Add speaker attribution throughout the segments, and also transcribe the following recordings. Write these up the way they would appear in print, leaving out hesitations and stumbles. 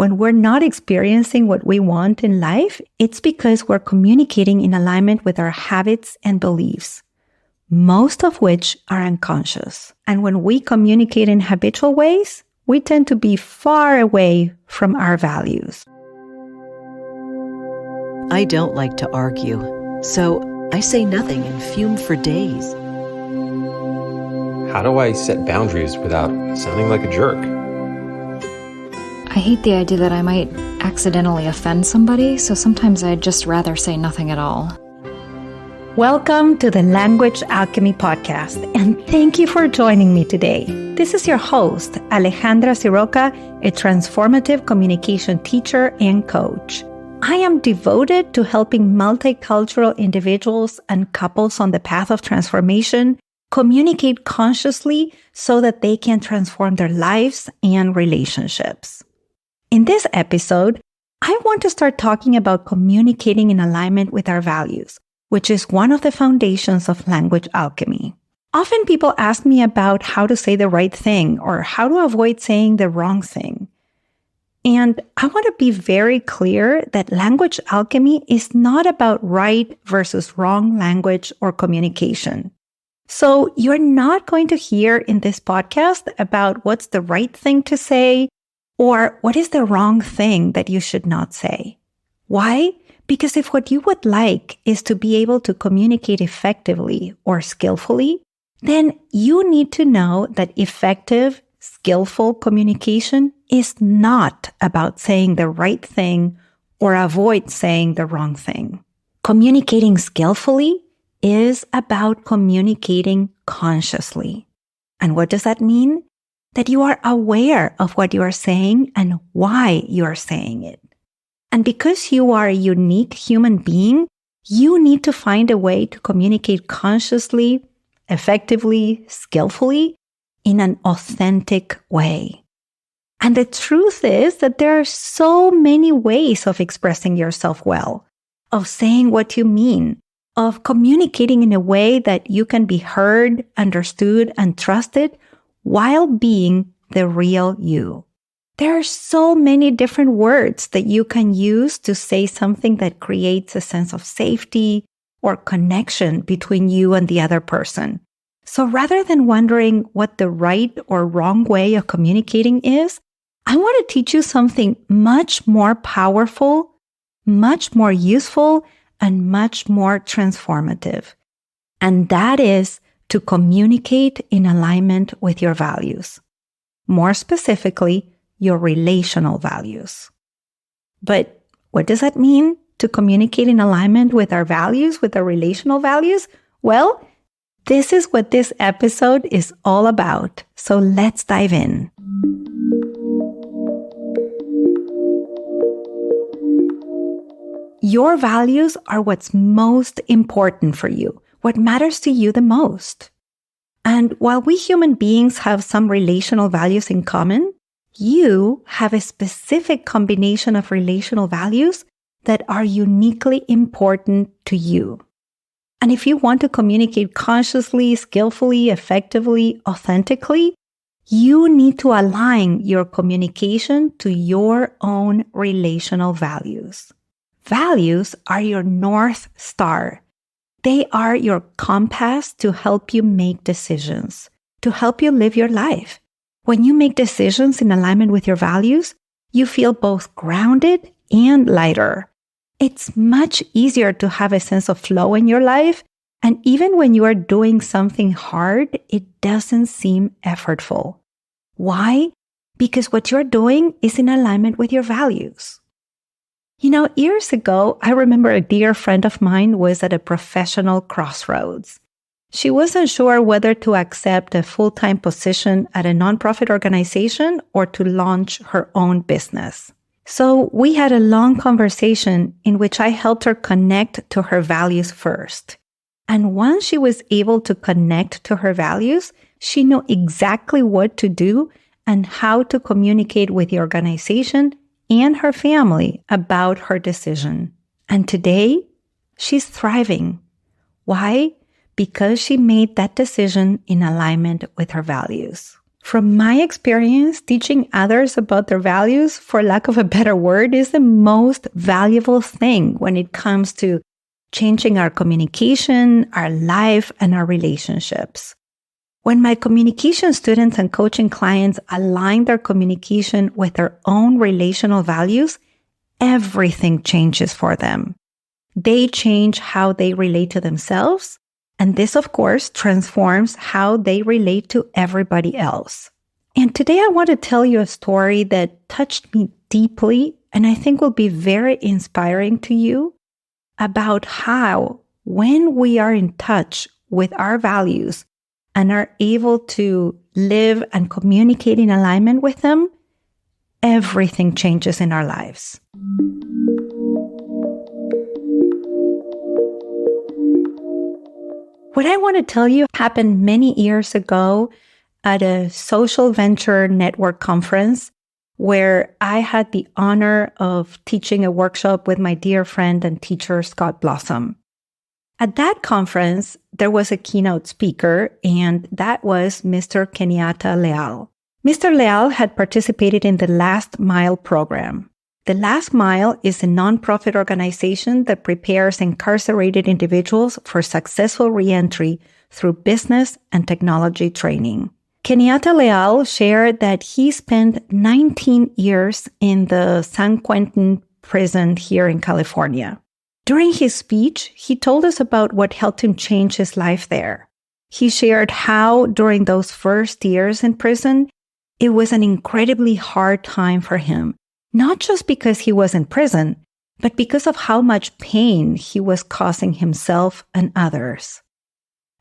Speaker 1: when we're not experiencing what we want in life, it's because we're communicating in alignment with our habits and beliefs, most of which are unconscious. And when we communicate in habitual ways, we tend to be far away from our values.
Speaker 2: I don't like to argue, so I say nothing and fume for days.
Speaker 3: How do I set boundaries without sounding like a jerk?
Speaker 4: I hate the idea that I might accidentally offend somebody, so sometimes I'd just rather say nothing at all.
Speaker 1: Welcome to the Language Alchemy Podcast, and thank you for joining me today. This is your host, Alejandra, a transformative communication teacher and coach. I am devoted to helping multicultural individuals and couples on the path of transformation communicate consciously so that they can transform their lives and relationships. In this episode, I want to start talking about communicating in alignment with our values, which is one of the foundations of language alchemy. Often people ask me about how to say the right thing or how to avoid saying the wrong thing. And I want to be very clear that language alchemy is not about right versus wrong language or communication. So you're not going to hear in this podcast about what's the right thing to say or what is the wrong thing that you should not say. Why? Because if what you would like is to be able to communicate effectively or skillfully, then you need to know that effective, skillful communication is not about saying the right thing or avoid saying the wrong thing. Communicating skillfully is about communicating consciously. And what does that mean? That you are aware of what you are saying and why you are saying it. And because you are a unique human being, you need to find a way to communicate consciously, effectively, skillfully, in an authentic way. And the truth is that there are so many ways of expressing yourself well, of saying what you mean, of communicating in a way that you can be heard, understood, and trusted while being the real you. There are so many different words that you can use to say something that creates a sense of safety or connection between you and the other person. So rather than wondering what the right or wrong way of communicating is, I want to teach you something much more powerful, much more useful, and much more transformative. And that is to communicate in alignment with your values. More specifically, your relational values. But what does that mean to communicate in alignment with our values, with our relational values? Well, this is what this episode is all about. So let's dive in. Your values are what's most important for you, what matters to you the most. And while we human beings have some relational values in common, you have a specific combination of relational values that are uniquely important to you. And if you want to communicate consciously, skillfully, effectively, authentically, you need to align your communication to your own relational values. Values are your North Star. They are your compass to help you make decisions, to help you live your life. When you make decisions in alignment with your values, you feel both grounded and lighter. It's much easier to have a sense of flow in your life, and even when you are doing something hard, it doesn't seem effortful. Why? Because what you're doing is in alignment with your values. You know, years ago, I remember a dear friend of mine was at a professional crossroads. She wasn't sure whether to accept a full-time position at a nonprofit organization or to launch her own business. So we had a long conversation in which I helped her connect to her values first. And once she was able to connect to her values, she knew exactly what to do and how to communicate with the organization and her family about her decision. And today, she's thriving. Why? Because she made that decision in alignment with her values. From my experience, teaching others about their values, for lack of a better word, is the most valuable thing when it comes to changing our communication, our life, and our relationships. When my communication students and coaching clients align their communication with their own relational values, everything changes for them. They change how they relate to themselves, and this, of course, transforms how they relate to everybody else. And today I want to tell you a story that touched me deeply and I think will be very inspiring to you about how, when we are in touch with our values and are able to live and communicate in alignment with them, everything changes in our lives. What I want to tell you happened many years ago at a social venture network conference where I had the honor of teaching a workshop with my dear friend and teacher, Scott Blossom. At that conference, there was a keynote speaker, and that was Mr. Kenyatta Leal. Mr. Leal had participated in the Last Mile program. The Last Mile is a nonprofit organization that prepares incarcerated individuals for successful reentry through business and technology training. Kenyatta Leal shared that he spent 19 years in the San Quentin prison here in California. During his speech, he told us about what helped him change his life there. He shared how, during those first years in prison, it was an incredibly hard time for him. Not just because he was in prison, but because of how much pain he was causing himself and others.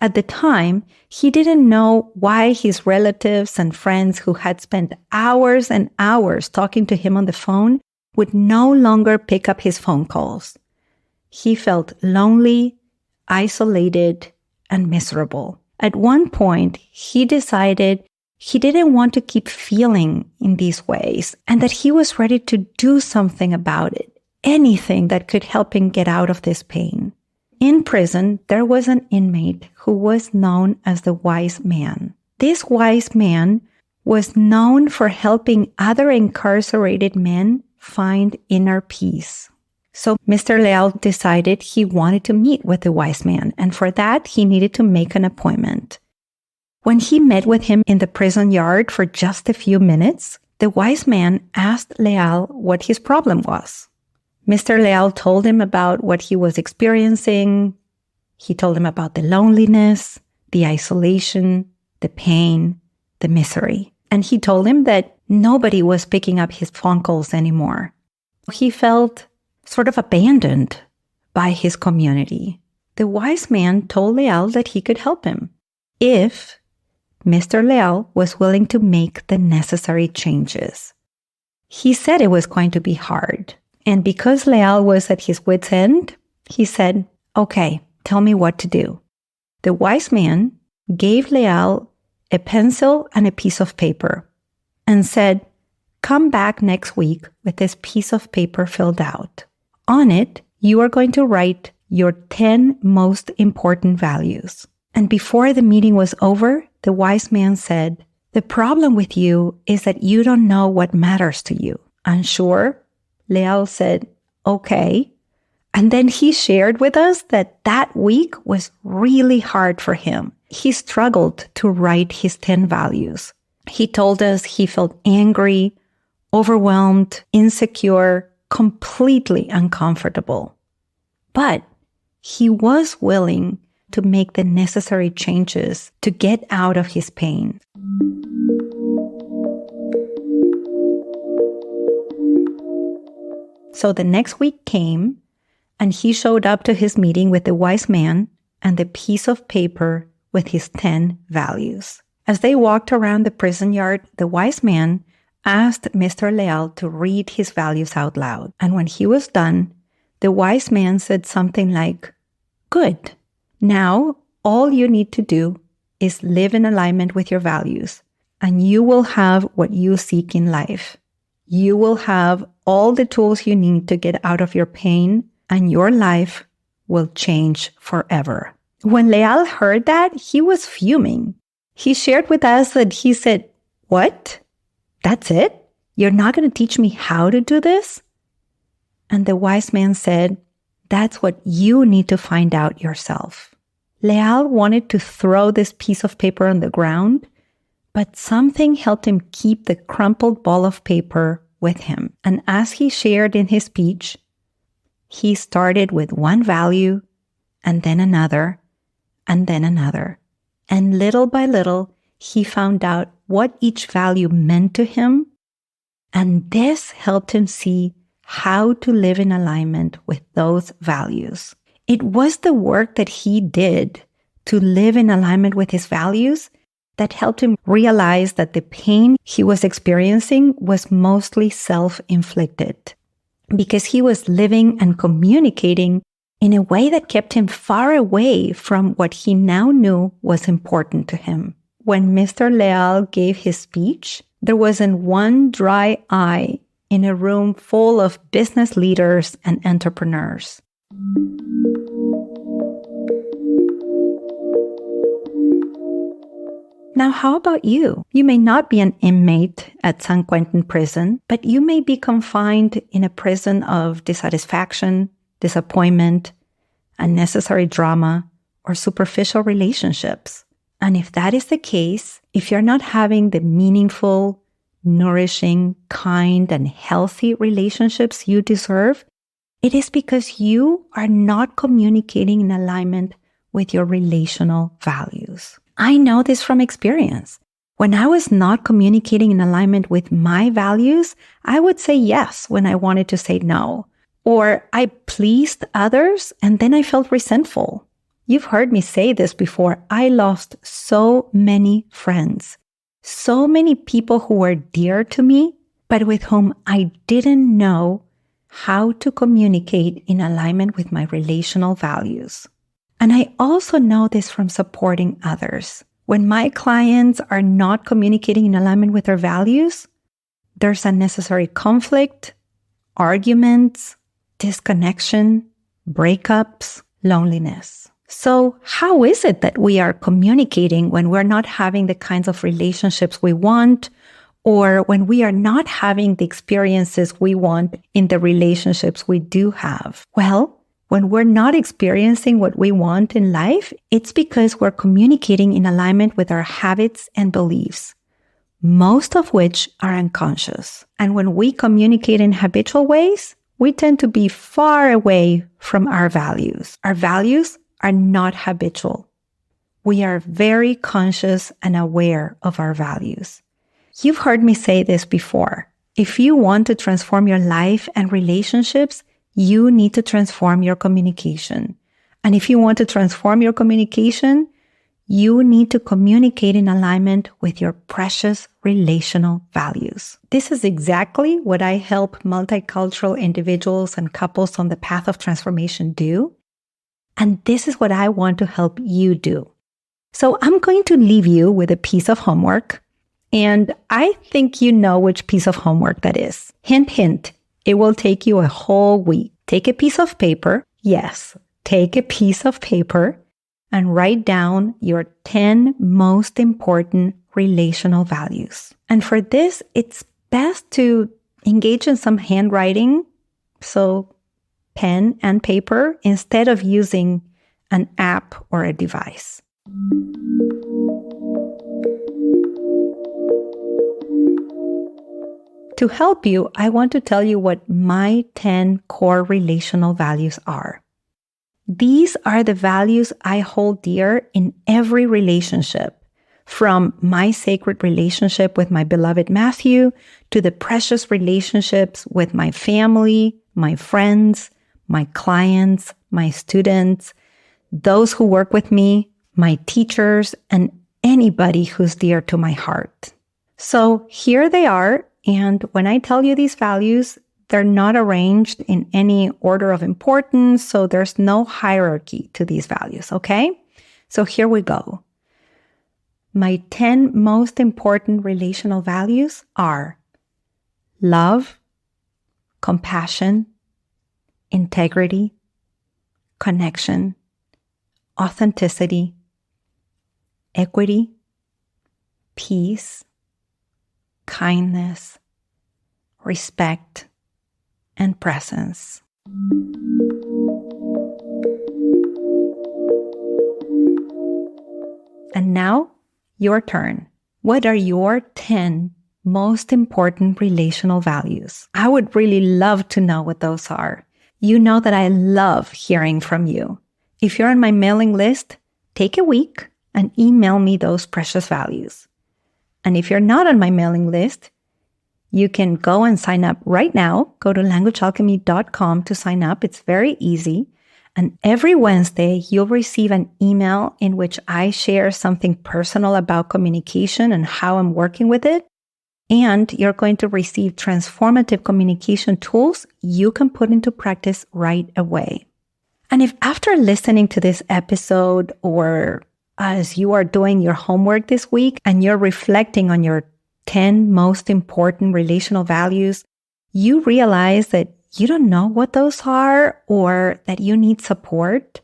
Speaker 1: At the time, he didn't know why his relatives and friends who had spent hours and hours talking to him on the phone would no longer pick up his phone calls. He felt lonely, isolated, and miserable. At one point, he decided he didn't want to keep feeling in these ways and that he was ready to do something about it, anything that could help him get out of this pain. In prison, there was an inmate who was known as the wise man. This wise man was known for helping other incarcerated men find inner peace. So Mr. Leal decided he wanted to meet with the wise man, and for that, he needed to make an appointment. When he met with him in the prison yard for just a few minutes, the wise man asked Leal what his problem was. Mr. Leal told him about what he was experiencing. He told him about the loneliness, the isolation, the pain, the misery. And he told him that nobody was picking up his phone calls anymore. He felt sort of abandoned by his community. The wise man told Leal that he could help him if Mr. Leal was willing to make the necessary changes. He said it was going to be hard. And because Leal was at his wit's end, he said, "Okay, tell me what to do." The wise man gave Leal a pencil and a piece of paper and said, "Come back next week with this piece of paper filled out. On it, you are going to write your 10 most important values." And before the meeting was over, the wise man said, "The problem with you is that you don't know what matters to you." Unsure, Leal said, "Okay." And then he shared with us that that week was really hard for him. He struggled to write his 10 values. He told us he felt angry, overwhelmed, insecure, completely uncomfortable. But he was willing to make the necessary changes to get out of his pain. So the next week came, and he showed up to his meeting with the wise man and the piece of paper with his 10 values. As they walked around the prison yard, the wise man asked Mr. Leal to read his values out loud. And when he was done, the wise man said something like, "Good. Now, all you need to do is live in alignment with your values, and you will have what you seek in life. You will have all the tools you need to get out of your pain, and your life will change forever." When Leal heard that, he was fuming. He shared with us that he said, What? That's it? You're not going to teach me how to do this? And the wise man said, that's what you need to find out yourself. Leal wanted to throw this piece of paper on the ground, but something helped him keep the crumpled ball of paper with him. And as he shared in his speech, he started with one value, and then another, and then another. And little by little, he found out what each value meant to him. And this helped him see how to live in alignment with those values. It was the work that he did to live in alignment with his values that helped him realize that the pain he was experiencing was mostly self-inflicted, because he was living and communicating in a way that kept him far away from what he now knew was important to him. When Mr. Leal gave his speech, there wasn't one dry eye in a room full of business leaders and entrepreneurs. Now, how about you? You may not be an inmate at San Quentin prison, but you may be confined in a prison of dissatisfaction, disappointment, unnecessary drama, or superficial relationships. And if that is the case, if you're not having the meaningful, nourishing, kind, and healthy relationships you deserve, it is because you are not communicating in alignment with your relational values. I know this from experience. When I was not communicating in alignment with my values, I would say yes when I wanted to say no. Or I pleased others and then I felt resentful. You've heard me say this before. I lost so many friends, so many people who were dear to me, but with whom I didn't know how to communicate in alignment with my relational values. And I also know this from supporting others. When my clients are not communicating in alignment with their values, there's unnecessary conflict, arguments, disconnection, breakups, loneliness. So how is it that we are communicating when we're not having the kinds of relationships we want, or when we are not having the experiences we want in the relationships we do have? Well, when we're not experiencing what we want in life, it's because we're communicating in alignment with our habits and beliefs, most of which are unconscious. And when we communicate in habitual ways, we tend to be far away from our values. Our values are not habitual. We are very conscious and aware of our values. You've heard me say this before. If you want to transform your life and relationships, you need to transform your communication. And if you want to transform your communication, you need to communicate in alignment with your precious relational values. This is exactly what I help multicultural individuals and couples on the path of transformation do. And this is what I want to help you do. So I'm going to leave you with a piece of homework. And I think you know which piece of homework that is. Hint, hint. It will take you a whole week. Take a piece of paper. Yes, take a piece of paper and write down your 10 most important relational values. And for this, it's best to engage in some handwriting, so pen and paper, instead of using an app or a device. To help you, I want to tell you what my 10 core relational values are. These are the values I hold dear in every relationship, from my sacred relationship with my beloved Matthew to the precious relationships with my family, my friends, my clients, my students, those who work with me, my teachers, and anybody who's dear to my heart. So here they are. And when I tell you these values, they're not arranged in any order of importance, so there's no hierarchy to these values, okay? So here we go. My 10 most important relational values are love, compassion, integrity, connection, authenticity, equity, peace, kindness, respect, and presence. And now, your turn. What are your 10 most important relational values? I would really love to know what those are. You know that I love hearing from you. If you're on my mailing list, take a week and email me those precious values. And if you're not on my mailing list, you can go and sign up right now. Go to languagealchemy.com to sign up. It's very easy. And every Wednesday, you'll receive an email in which I share something personal about communication and how I'm working with it. And you're going to receive transformative communication tools you can put into practice right away. And if after listening to this episode, or as you are doing your homework this week and you're reflecting on your 10 most important relational values, you realize that you don't know what those are, or that you need support,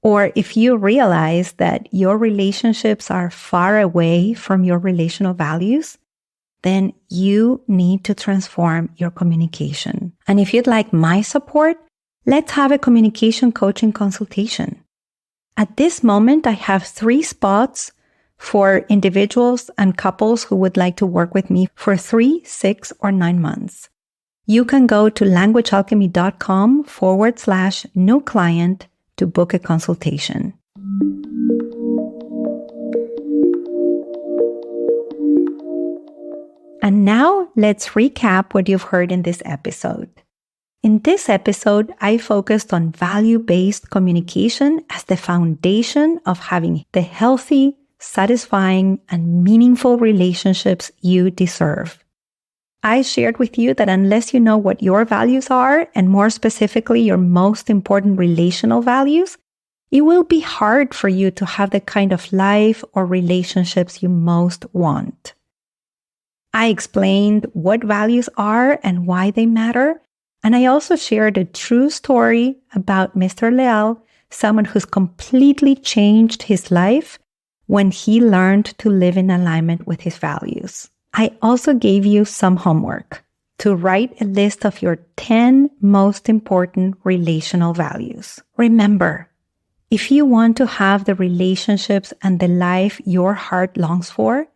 Speaker 1: or if you realize that your relationships are far away from your relational values, then you need to transform your communication. And if you'd like my support, let's have a communication coaching consultation. At this moment, I have 3 spots for individuals and couples who would like to work with me for 3, 6, or 9 months. You can go to languagealchemy.com/new client to book a consultation. And now let's recap what you've heard in this episode. In this episode, I focused on value-based communication as the foundation of having the healthy, satisfying, and meaningful relationships you deserve. I shared with you that unless you know what your values are, and more specifically, your most important relational values, it will be hard for you to have the kind of life or relationships you most want. I explained what values are and why they matter, and I also shared a true story about Mr. Leal, someone who's completely changed his life when he learned to live in alignment with his values. I also gave you some homework to write a list of your 10 most important relational values. Remember, if you want to have the relationships and the life your heart longs for,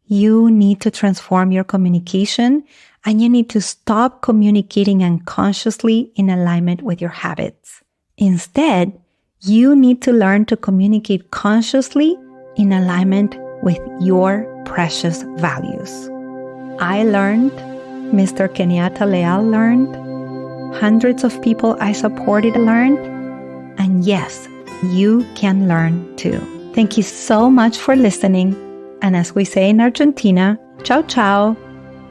Speaker 1: you need to transform your communication, and you need to stop communicating unconsciously in alignment with your habits. Instead, you need to learn to communicate consciously in alignment with your precious values. I learned, Mr. Kenyatta Leal learned, hundreds of people I supported learned, and yes, you can learn too. Thank you so much for listening, and as we say in Argentina, ciao ciao.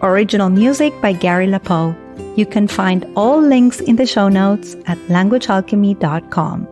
Speaker 1: Original music by Gary Lapo. You can find all links in the show notes at languagealchemy.com.